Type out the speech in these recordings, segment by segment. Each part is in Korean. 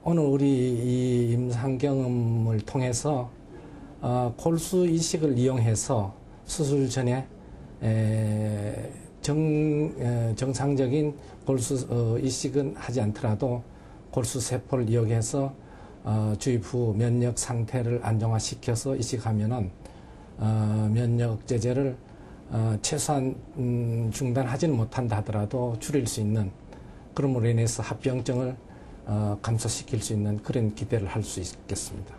오늘 우리 이 임상경험을 통해서 골수 이식을 이용해서 수술 전에 정상적인 골수 이식은 하지 않더라도 골수 세포를 이용해서 주입 후 면역 상태를 안정화시켜서 이식하면은 면역 제재를 최소한 중단하지는 못한다 하더라도 줄일 수 있는, 그럼으로 인해서 합병증을 감소시킬 수 있는 그런 기대를 할 수 있겠습니다.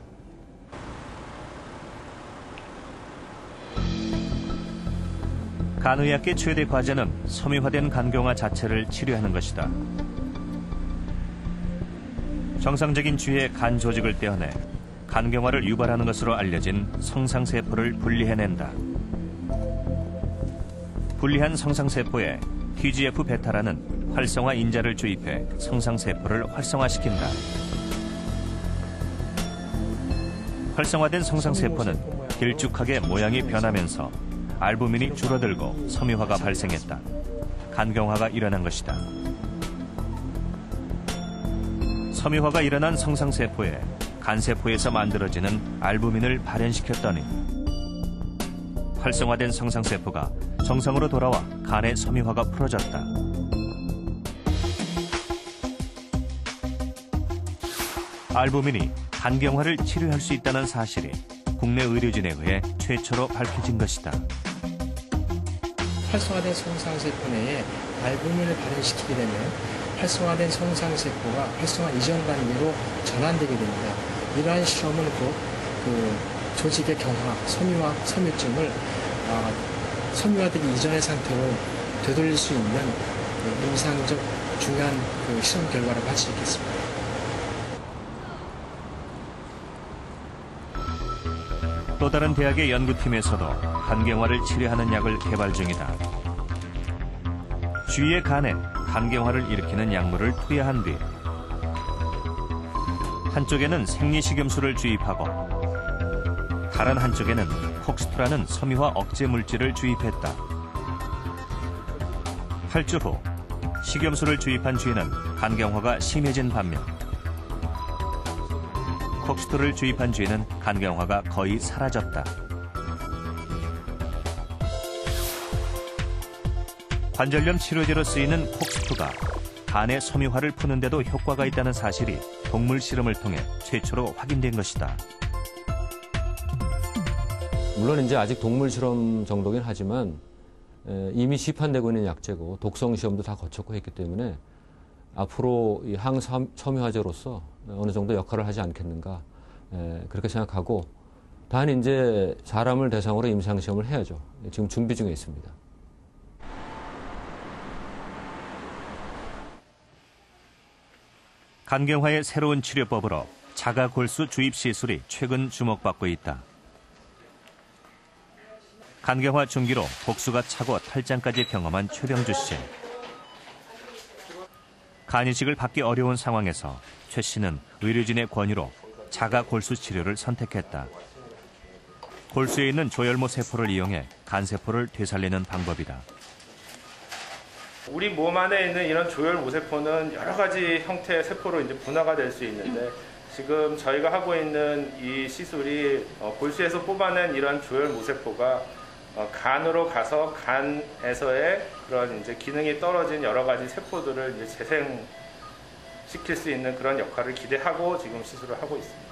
간의학계 최대 과제는 섬유화된 간경화 자체를 치료하는 것이다. 정상적인 주위의 간 조직을 떼어내 간경화를 유발하는 것으로 알려진 성상세포를 분리해낸다. 분리한 성상세포에 TGF-베타라는 활성화 인자를 주입해 성상세포를 활성화시킨다. 활성화된 성상세포는 길쭉하게 모양이 변하면서 알부민이 줄어들고 섬유화가 발생했다. 간경화가 일어난 것이다. 섬유화가 일어난 성상세포에 간세포에서 만들어지는 알부민을 발현시켰더니 활성화된 성상세포가 정상으로 돌아와 간의 섬유화가 풀어졌다. 알부민이 간경화를 치료할 수 있다는 사실이 국내 의료진에 의해 최초로 밝혀진 것이다. 활성화된 성상세포 내에 알부민을 발현시키게 되면 활성화된 성상세포가 활성화 이전 단계로 전환되게 됩니다. 이러한 실험은 곧 그 조직의 경화, 섬유화, 섬유증을 섬유화되기 이전의 상태로 되돌릴 수 있는 임상적 중요한 그 실험 결과라고 할 수 있겠습니다. 또 다른 대학의 연구팀에서도 간경화를 치료하는 약을 개발 중이다. 주위의 간에 간경화를 일으키는 약물을 투여한 뒤 한쪽에는 생리식염수를 주입하고 다른 한쪽에는 콕스투라는 섬유화 억제 물질을 주입했다. 8주 후 식염수를 주입한 주에는 간경화가 심해진 반면 콕스투를 주입한 주에는 간경화가 거의 사라졌다. 관절염 치료제로 쓰이는 콕스투가 간의 섬유화를 푸는 데도 효과가 있다는 사실이 동물 실험을 통해 최초로 확인된 것이다. 물론 이제 아직 동물 실험 정도긴 하지만 이미 시판되고 있는 약제고 독성 시험도 다 거쳤고 했기 때문에 앞으로 이 항섬유화제로서 어느 정도 역할을 하지 않겠는가 그렇게 생각하고, 단 이제 사람을 대상으로 임상 시험을 해야죠. 지금 준비 중에 있습니다. 간경화의 새로운 치료법으로 자가골수 주입 시술이 최근 주목받고 있다. 간경화 중기로 복수가 차고 탈장까지 경험한 최병주 씨. 간이식을 받기 어려운 상황에서 최 씨는 의료진의 권유로 자가골수 치료를 선택했다. 골수에 있는 조혈모 세포를 이용해 간세포를 되살리는 방법이다. 우리 몸 안에 있는 이런 조혈모세포는 여러 가지 형태의 세포로 이제 분화가 될 수 있는데, 지금 저희가 하고 있는 이 시술이 골수에서 뽑아낸 이런 조혈모세포가 간으로 가서 간에서의 그런 이제 기능이 떨어진 여러 가지 세포들을 이제 재생시킬 수 있는 그런 역할을 기대하고 지금 시술을 하고 있습니다.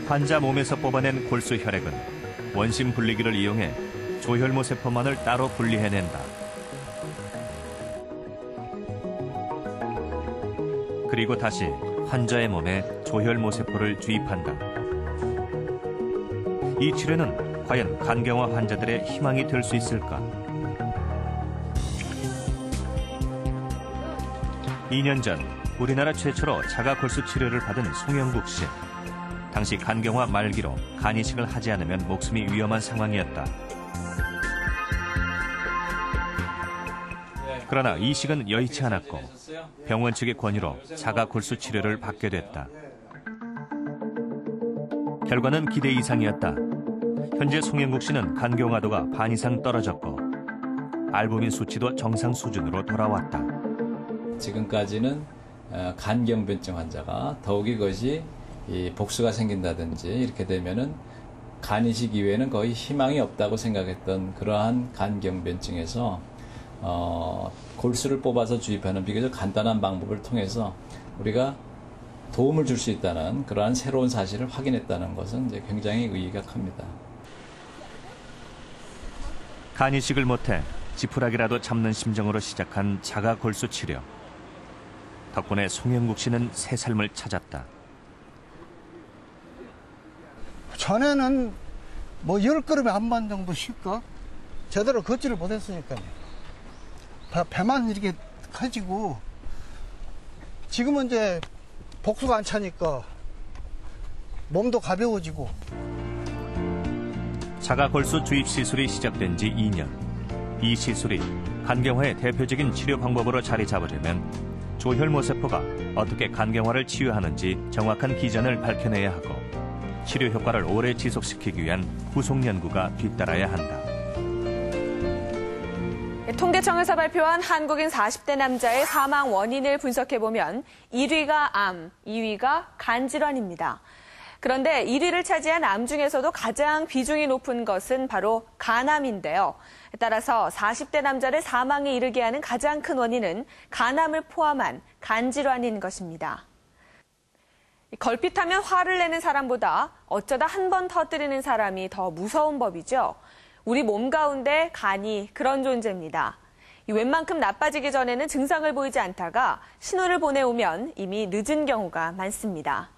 환자 몸에서 뽑아낸 골수 혈액은 원심 분리기를 이용해 조혈모 세포만을 따로 분리해낸다. 그리고 다시 환자의 몸에 조혈모 세포를 주입한다. 이 치료는 과연 간경화 환자들의 희망이 될 수 있을까? 2년 전 우리나라 최초로 자가골수 치료를 받은 송영국 씨. 당시 간경화 말기로 간이식을 하지 않으면 목숨이 위험한 상황이었다. 그러나 이식은 여의치 않았고 병원 측의 권유로 자가골수 치료를 받게 됐다. 결과는 기대 이상이었다. 현재 송영국 씨는 간경화도가 반 이상 떨어졌고 알부민 수치도 정상 수준으로 돌아왔다. 지금까지는 간경변증 환자가 더욱이 그것이 복수가 생긴다든지 이렇게 되면은 간 이식 이외에는 거의 희망이 없다고 생각했던 그러한 간경변증에서 골수를 뽑아서 주입하는 비교적 간단한 방법을 통해서 우리가 도움을 줄 수 있다는 그러한 새로운 사실을 확인했다는 것은 이제 굉장히 의의가 큽니다. 간 이식을 못해 지푸라기라도 잡는 심정으로 시작한 자가 골수 치료. 덕분에 송영국 씨는 새 삶을 찾았다. 전에는 뭐 10걸음에 한 번 정도 쉴까? 제대로 걷지를 못했으니까요. 배만 이렇게 커지고, 지금은 이제 복수가 안 차니까 몸도 가벼워지고. 자가 골수 주입 시술이 시작된 지 2년. 이 시술이 간경화의 대표적인 치료 방법으로 자리 잡으려면 조혈모세포가 어떻게 간경화를 치유하는지 정확한 기전을 밝혀내야 하고 치료 효과를 오래 지속시키기 위한 후속 연구가 뒤따라야 한다. 통계청에서 발표한 한국인 40대 남자의 사망 원인을 분석해보면 1위가 암, 2위가 간질환입니다. 그런데 1위를 차지한 암 중에서도 가장 비중이 높은 것은 바로 간암인데요. 따라서 40대 남자를 사망에 이르게 하는 가장 큰 원인은 간암을 포함한 간질환인 것입니다. 걸핏하면 화를 내는 사람보다 어쩌다 한 번 터뜨리는 사람이 더 무서운 법이죠. 우리 몸 가운데 간이 그런 존재입니다. 웬만큼 나빠지기 전에는 증상을 보이지 않다가 신호를 보내오면 이미 늦은 경우가 많습니다.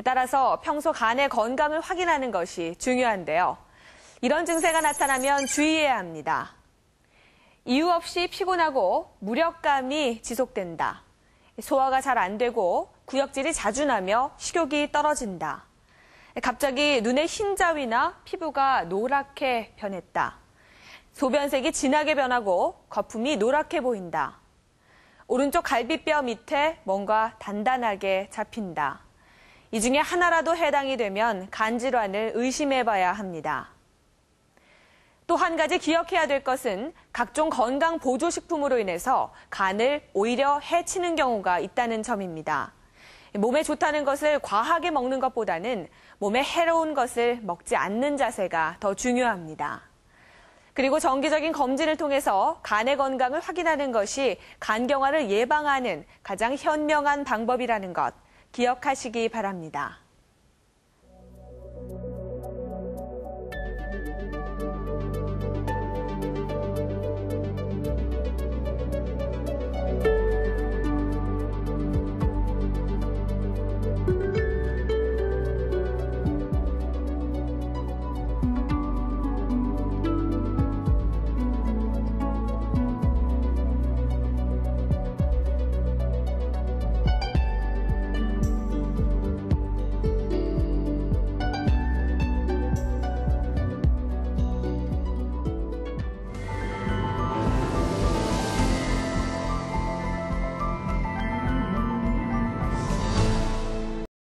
따라서 평소 간의 건강을 확인하는 것이 중요한데요. 이런 증세가 나타나면 주의해야 합니다. 이유 없이 피곤하고 무력감이 지속된다. 소화가 잘 안 되고 구역질이 자주 나며 식욕이 떨어진다. 갑자기 눈에 흰 자위나 피부가 노랗게 변했다. 소변색이 진하게 변하고 거품이 노랗게 보인다. 오른쪽 갈비뼈 밑에 뭔가 단단하게 잡힌다. 이 중에 하나라도 해당이 되면 간질환을 의심해봐야 합니다. 또 한 가지 기억해야 될 것은 각종 건강 보조식품으로 인해서 간을 오히려 해치는 경우가 있다는 점입니다. 몸에 좋다는 것을 과하게 먹는 것보다는 몸에 해로운 것을 먹지 않는 자세가 더 중요합니다. 그리고 정기적인 검진을 통해서 간의 건강을 확인하는 것이 간경화를 예방하는 가장 현명한 방법이라는 것 기억하시기 바랍니다.